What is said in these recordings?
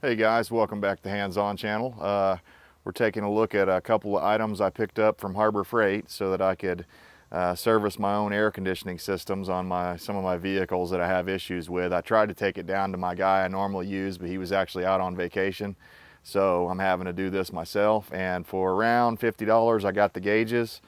Hey guys, welcome back to the Hands-On channel. We're taking a look at a couple of items I picked up from Harbor Freight so that I could service my own air conditioning systems on some of my vehicles that I have issues with. I tried to take it down to my guy I normally use, but he was actually out on vacation. So I'm having to do this myself, and for around $50 I got the gauges,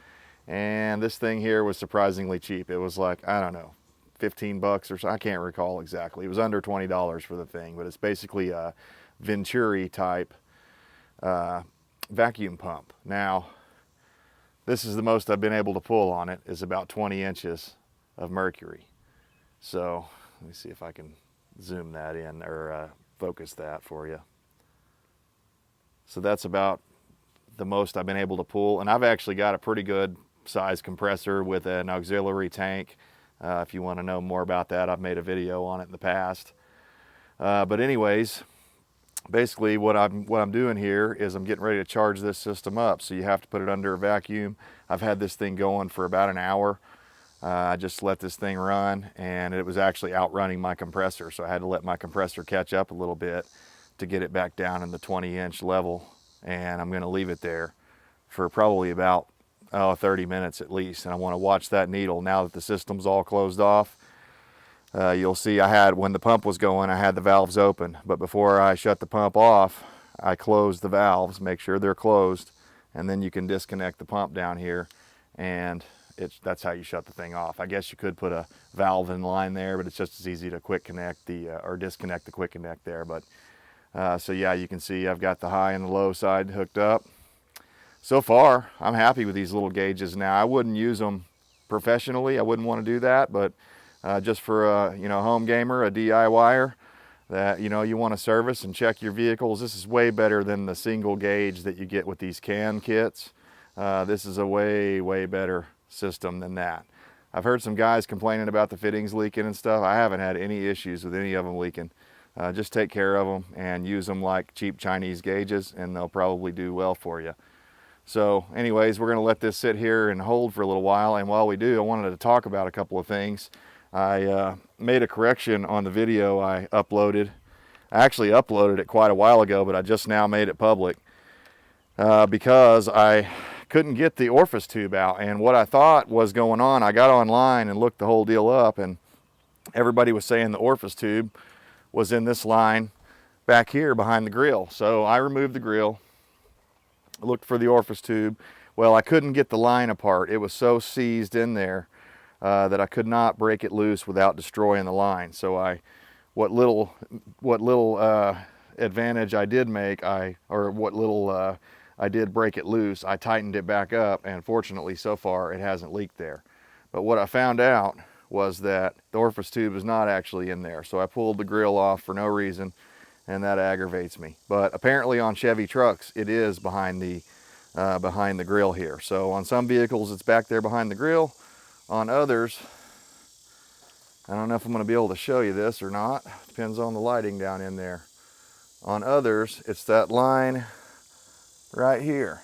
and this thing here was surprisingly cheap. It was like, I don't know, 15 bucks or so, I can't recall exactly. It was under $20 for the thing, but it's basically a Venturi type vacuum pump. Now, this is the most I've been able to pull on it, is about 20 inches of mercury. So let me see if I can zoom that in or focus that for you. So that's about the most I've been able to pull, and I've actually got a pretty good size compressor with an auxiliary tank. If you want to know more about that, I've made a video on it in the past. But anyways, basically what I'm doing here is I'm getting ready to charge this system up. So you have to put it under a vacuum. I've had this thing going for about an hour. I just let this thing run, and it was actually outrunning my compressor. So I had to let my compressor catch up a little bit to get it back down in the 20-inch level. And I'm going to leave it there for probably about 30 minutes at least. And I want to watch that needle now that the system's all closed off. You'll see when the pump was going, I had the valves open, but before I shut the pump off, I closed the valves, make sure they're closed, and then you can disconnect the pump down here, and that's how you shut the thing off. I guess you could put a valve in line there, but it's just as easy to quick connect or disconnect the quick connect there. But so yeah, you can see I've got the high and the low side hooked up. So far, I'm happy with these little gauges. Now, I wouldn't use them professionally. I wouldn't want to do that, but just for a home gamer, a DIYer that you want to service and check your vehicles, this is way better than the single gauge that you get with these can kits. This is a way better system than that. I've heard some guys complaining about the fittings leaking and stuff. I haven't had any issues with any of them leaking. Just take care of them and use them like cheap Chinese gauges, and they'll probably do well for you. So anyways, we're going to let this sit here and hold for a little while, and while we do, I wanted to talk about a couple of things. I made a correction on the video I uploaded. I actually uploaded it quite a while ago, but I just now made it public because I couldn't get the orifice tube out. And what I thought was going on, I got online and looked the whole deal up, and everybody was saying the orifice tube was in this line back here behind the grill. So I removed the grill, looked for the orifice tube. Well, I couldn't get the line apart. It was so seized in there that I could not break it loose without destroying the line. So what little advantage I did make, I did break it loose, I tightened it back up, and fortunately so far it hasn't leaked there. But what I found out was that the orifice tube is not actually in there. So I pulled the grill off for no reason, and that aggravates me. But apparently on Chevy trucks, it is behind the grill here. So on some vehicles it's back there behind the grill. On others, I don't know if I'm going to be able to show you this or not. Depends on the lighting down in there. On others, it's that line right here.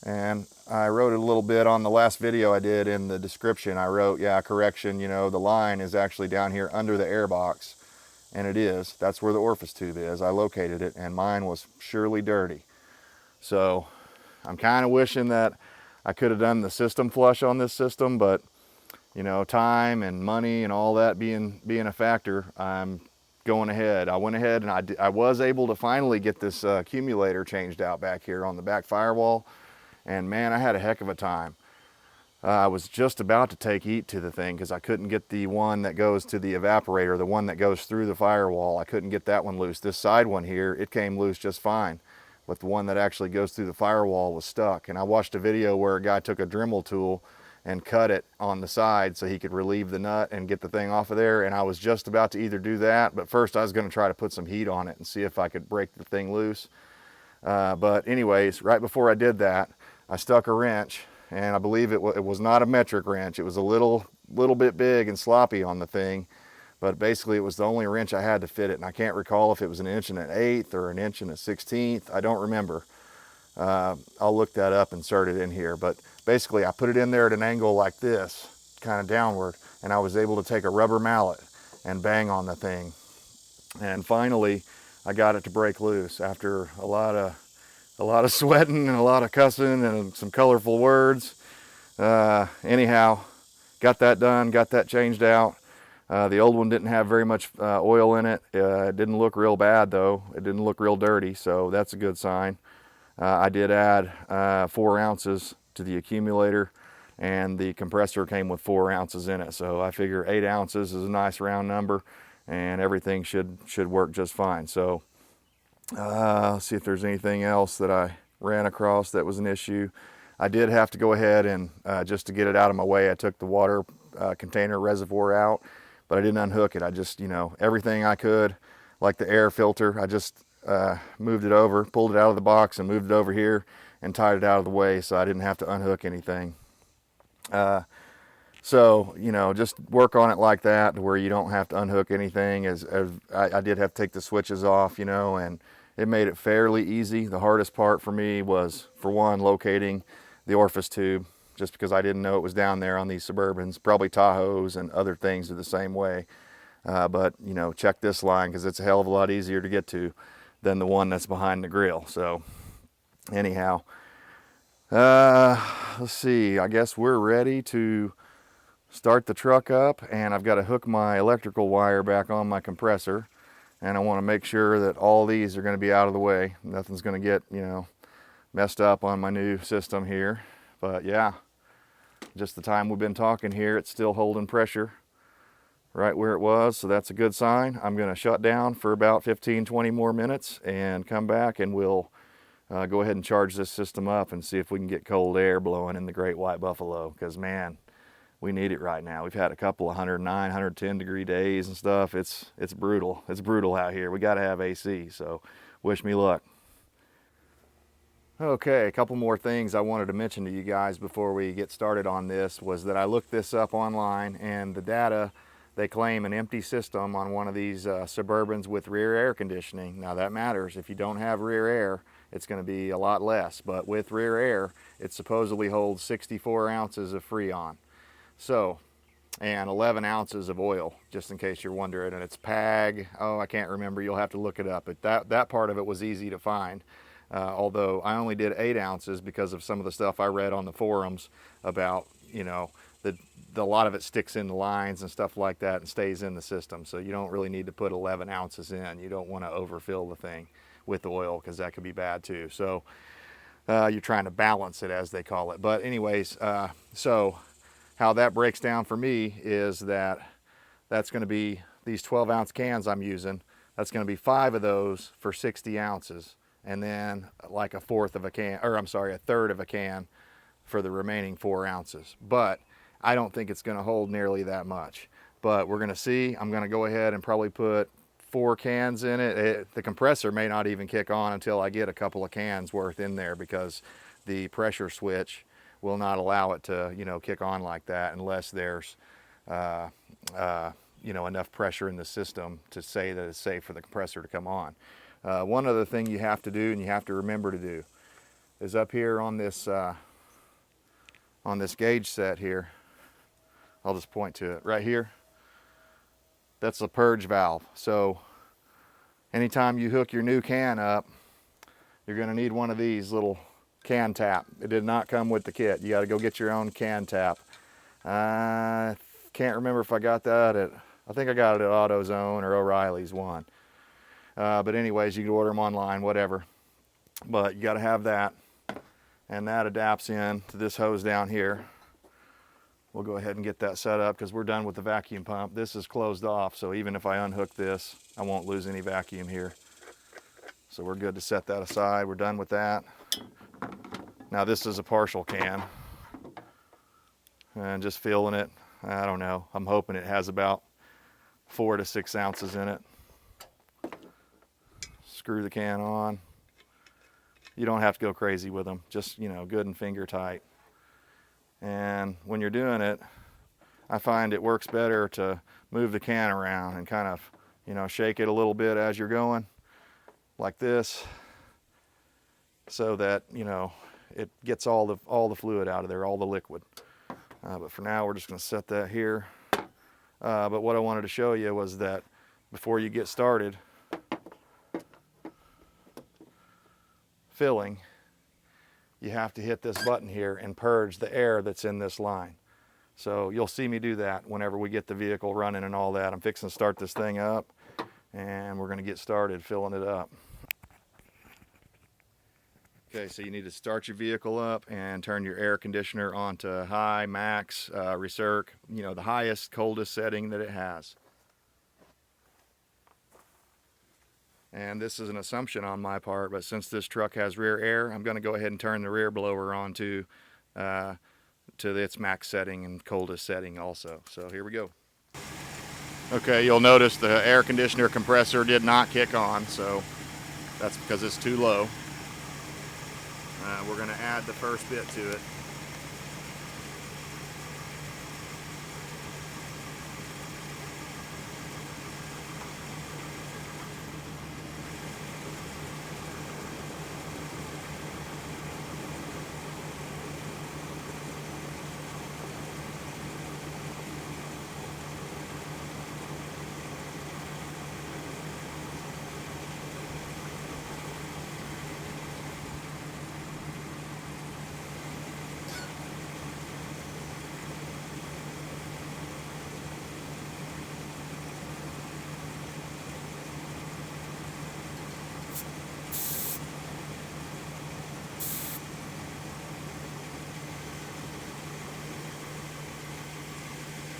And I wrote it a little bit on the last video I did in the description. I wrote, yeah, correction, the line is actually down here under the air box. And it is. That's where the orifice tube is. I located it, and mine was surely dirty. So I'm kind of wishing that I could have done the system flush on this system, but time and money and all that being a factor, I'm going ahead. I went ahead and I was able to finally get this accumulator changed out back here on the back firewall, and man, I had a heck of a time. I was just about to take heat to the thing because I couldn't get the one that goes to the evaporator, the one that goes through the firewall. I couldn't get that one loose. This side one here, it came loose just fine. But the one that actually goes through the firewall was stuck. And I watched a video where a guy took a Dremel tool and cut it on the side so he could relieve the nut and get the thing off of there. And I was just about to either do that, but first I was going to try to put some heat on it and see if I could break the thing loose. But anyways, right before I did that, I stuck a wrench, and I believe it was not a metric wrench. It was a little bit big and sloppy on the thing. But basically it was the only wrench I had to fit it, and I can't recall if it was 1 1/8" or 1 1/16". I don't remember. I'll look that up and insert it in here. But basically I put it in there at an angle like this, kind of downward, and I was able to take a rubber mallet and bang on the thing. And finally I got it to break loose after a lot of sweating and a lot of cussing and some colorful words. Anyhow, got that done, got that changed out. The old one didn't have very much oil in it. It didn't look real bad though. It didn't look real dirty, so that's a good sign. I did add 4 ounces to the accumulator, and the compressor came with 4 ounces in it. So I figure 8 ounces is a nice round number, and everything should work just fine. So let's see if there's anything else that I ran across that was an issue. I did have to go ahead and just to get it out of my way, I took the water container reservoir out, but I didn't unhook it. I just, everything I could, like the air filter, I just moved it over, pulled it out of the box and moved it over here and tied it out of the way so I didn't have to unhook anything. So, just work on it like that to where you don't have to unhook anything. As I did have to take the switches off, and it made it fairly easy. The hardest part for me was, for one, locating the orifice tube, just because I didn't know it was down there on these Suburbans. Probably Tahoes and other things are the same way. But, check this line because it's a hell of a lot easier to get to than the one that's behind the grill. So, anyhow, let's see. I guess we're ready to start the truck up, and I've got to hook my electrical wire back on my compressor, and I want to make sure that all these are going to be out of the way. Nothing's going to get, messed up on my new system here. But yeah, just the time we've been talking here, it's still holding pressure right where it was, so that's a good sign. I'm going to shut down for about 15-20 more minutes and come back, and we'll go ahead and charge this system up and see if we can get cold air blowing in the Great White Buffalo, because man, we need it right now. We've had a couple of 109, 110 degree days and stuff. It's brutal. It's brutal out here. We got to have AC, so wish me luck. Okay, a couple more things I wanted to mention to you guys before we get started on this was that I looked this up online, and the data, they claim an empty system on one of these Suburbans with rear air conditioning. Now that matters. If you don't have rear air, it's going to be a lot less, but with rear air, it supposedly holds 64 ounces of Freon. So, and 11 ounces of oil, just in case you're wondering, and it's PAG. Oh, I can't remember. You'll have to look it up. But that part of it was easy to find. Although I only did 8 ounces because of some of the stuff I read on the forums about, a lot of it sticks in the lines and stuff like that and stays in the system. So you don't really need to put 11 ounces in. You don't want to overfill the thing with oil because that could be bad too. So you're trying to balance it, as they call it. But anyways, so how that breaks down for me is that's going to be these 12 ounce cans I'm using. That's going to be 5 of those for 60 ounces. And then like a third of a can for the remaining 4 ounces. But I don't think it's going to hold nearly that much. But we're going to see. I'm going to go ahead and probably put 4 cans in it. The compressor may not even kick on until I get a couple of cans worth in there, because the pressure switch will not allow it to, kick on like that unless there's, enough pressure in the system to say that it's safe for the compressor to come on. One other thing you have to do, and you have to remember to do, is up here on this gauge set here. I'll just point to it right here. That's the purge valve. So anytime you hook your new can up, you're going to need one of these little can tap. It did not come with the kit. You got to go get your own can tap. I can't remember if I got that I think I got it at AutoZone or O'Reilly's one. But anyways, you can order them online, whatever. But you got to have that, and that adapts in to this hose down here. We'll go ahead and get that set up because we're done with the vacuum pump. This is closed off, so even if I unhook this, I won't lose any vacuum here. So we're good to set that aside. We're done with that. Now this is a partial can, and just filling it. I don't know. I'm hoping it has about 4 to 6 ounces in it. Screw the can on. You don't have to go crazy with them. Just, good and finger tight. And when you're doing it, I find it works better to move the can around and kind of, shake it a little bit as you're going, like this, so that, it gets all the fluid out of there, all the liquid. But for now, we're just going to set that here. But what I wanted to show you was that before you get started, filling, you have to hit this button here and purge the air that's in this line. So you'll see me do that whenever we get the vehicle running and all that. I'm fixing to start this thing up, and we're going to get started filling it up. Okay, so you need to start your vehicle up and turn your air conditioner onto high, max, recirc, you know, the highest, coldest setting that it has. And this is an assumption on my part, but since this truck has rear air, I'm going to go ahead and turn the rear blower on to its max setting and coldest setting also. So here we go. Okay, you'll notice the air conditioner compressor did not kick on, so that's because it's too low. We're going to add the first bit to it.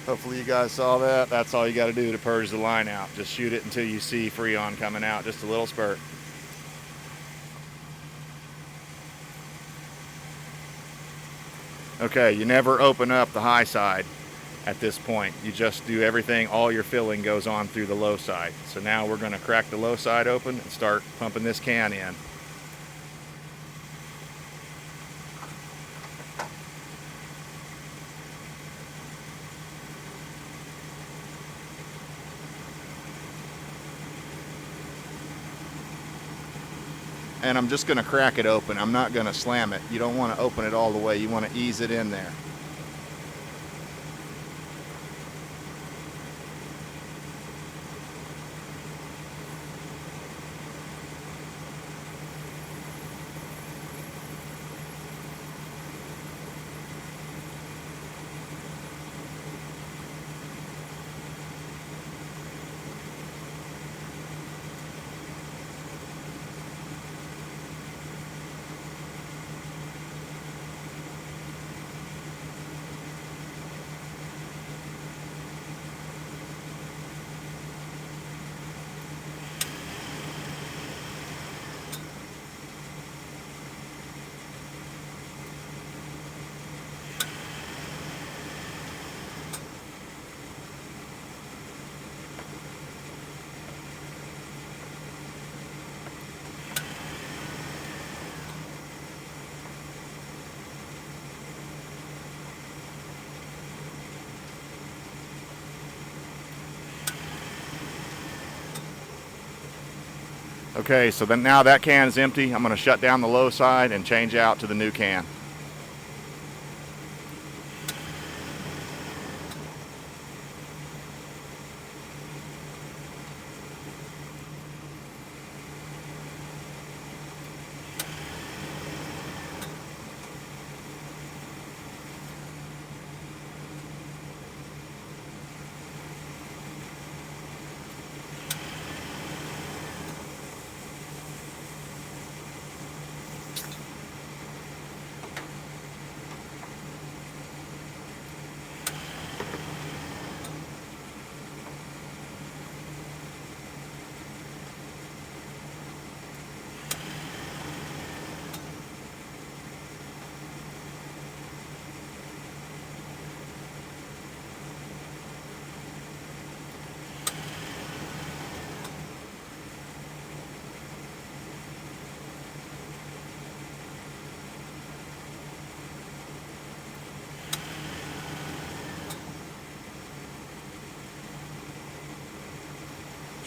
Hopefully you guys saw that. That's all you got to do to purge the line out. Just shoot it until you see Freon coming out, just a little spurt. Okay, you never open up the high side at this point. You just do everything, all your filling goes on through the low side. So now we're going to crack the low side open and start pumping this can in. And I'm just going to crack it open. I'm not going to slam it. You don't want to open it all the way. You want to ease it in there. Okay, so then now that can is empty. I'm going to shut down the low side and change out to the new can.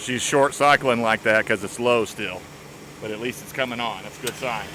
She's short cycling like that because it's low still, but at least it's coming on. That's a good sign.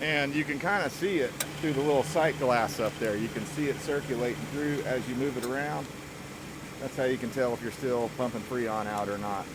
And you can kind of see it through the little sight glass up there. You can see it circulating through as you move it around. That's how you can tell if you're still pumping Freon out or not.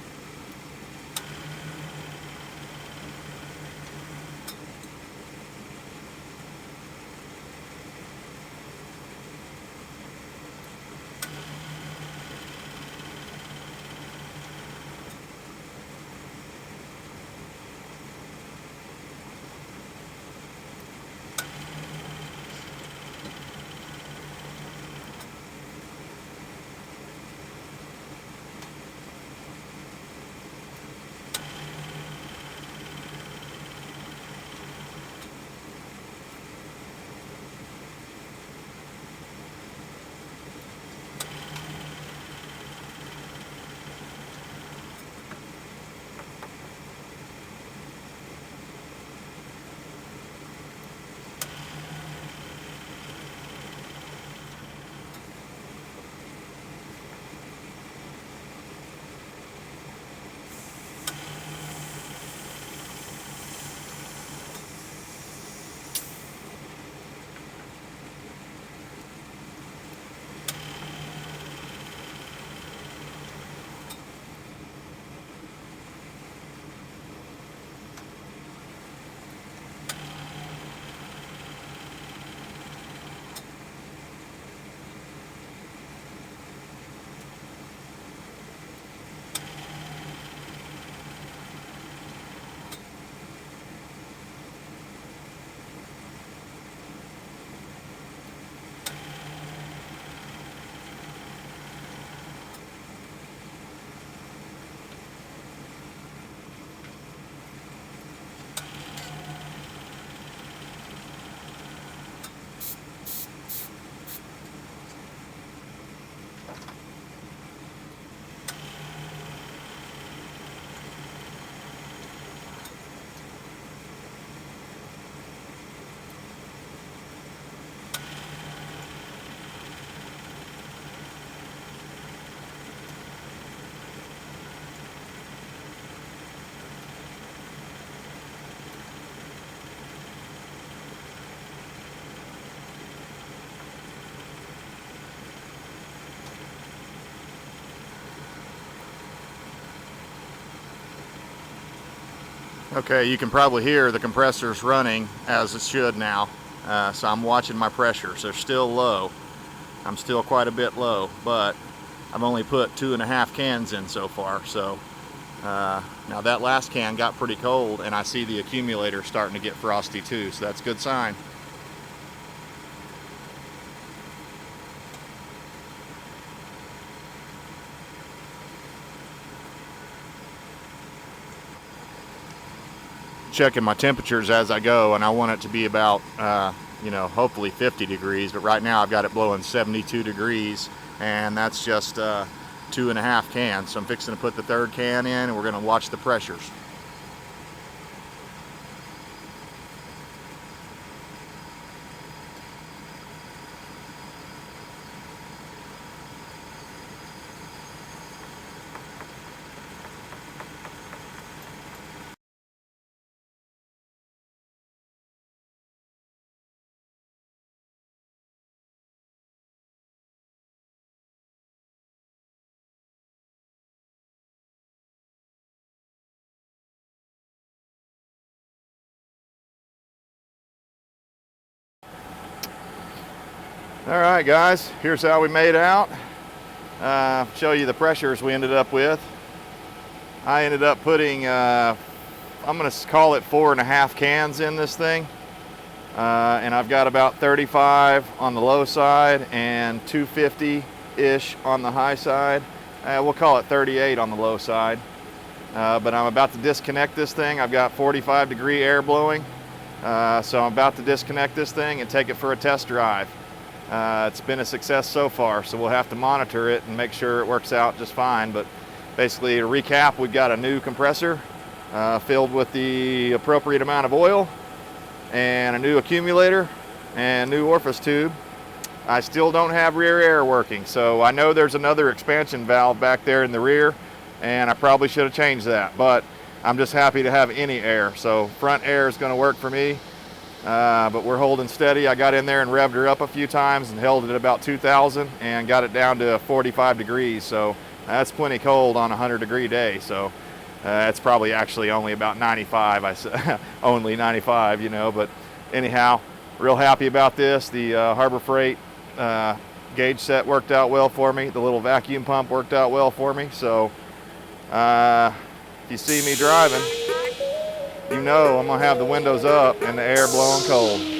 Okay, you can probably hear the compressor's running as it should now. So I'm watching my pressures. They're still low. I'm still quite a bit low, but I've only put 2.5 cans in so far. So now that last can got pretty cold, and I see the accumulator starting to get frosty too, so that's a good sign. Checking my temperatures as I go, and I want it to be about hopefully 50 degrees, but right now I've got it blowing 72 degrees, and that's just 2.5 cans. So I'm fixing to put the third can in, and we're going to watch the pressures. All right, guys, here's how we made out. Show you the pressures we ended up with. I ended up putting, I'm gonna call it 4.5 cans in this thing. And I've got about 35 on the low side and 250-ish on the high side. We'll call it 38 on the low side. But I'm about to disconnect this thing. I've got 45-degree air blowing. So I'm about to disconnect this thing and take it for a test drive. It's been a success so far, so we'll have to monitor it and make sure it works out just fine. But basically, to recap, we've got a new compressor filled with the appropriate amount of oil, and a new accumulator and new orifice tube. I still don't have rear air working, so I know there's another expansion valve back there in the rear, and I probably should have changed that, but I'm just happy to have any air. So front air is going to work for me. but we're holding steady. I got in there and revved her up a few times and held it at about 2,000 and got it down to 45 degrees. So that's plenty cold on a 100-degree day. So it's probably actually only about 95. I said only 95, you know. But anyhow, real happy about this. The Harbor Freight gauge set worked out well for me. The little vacuum pump worked out well for me. So if you see me driving, you know I'm gonna have the windows up and the air blowing cold.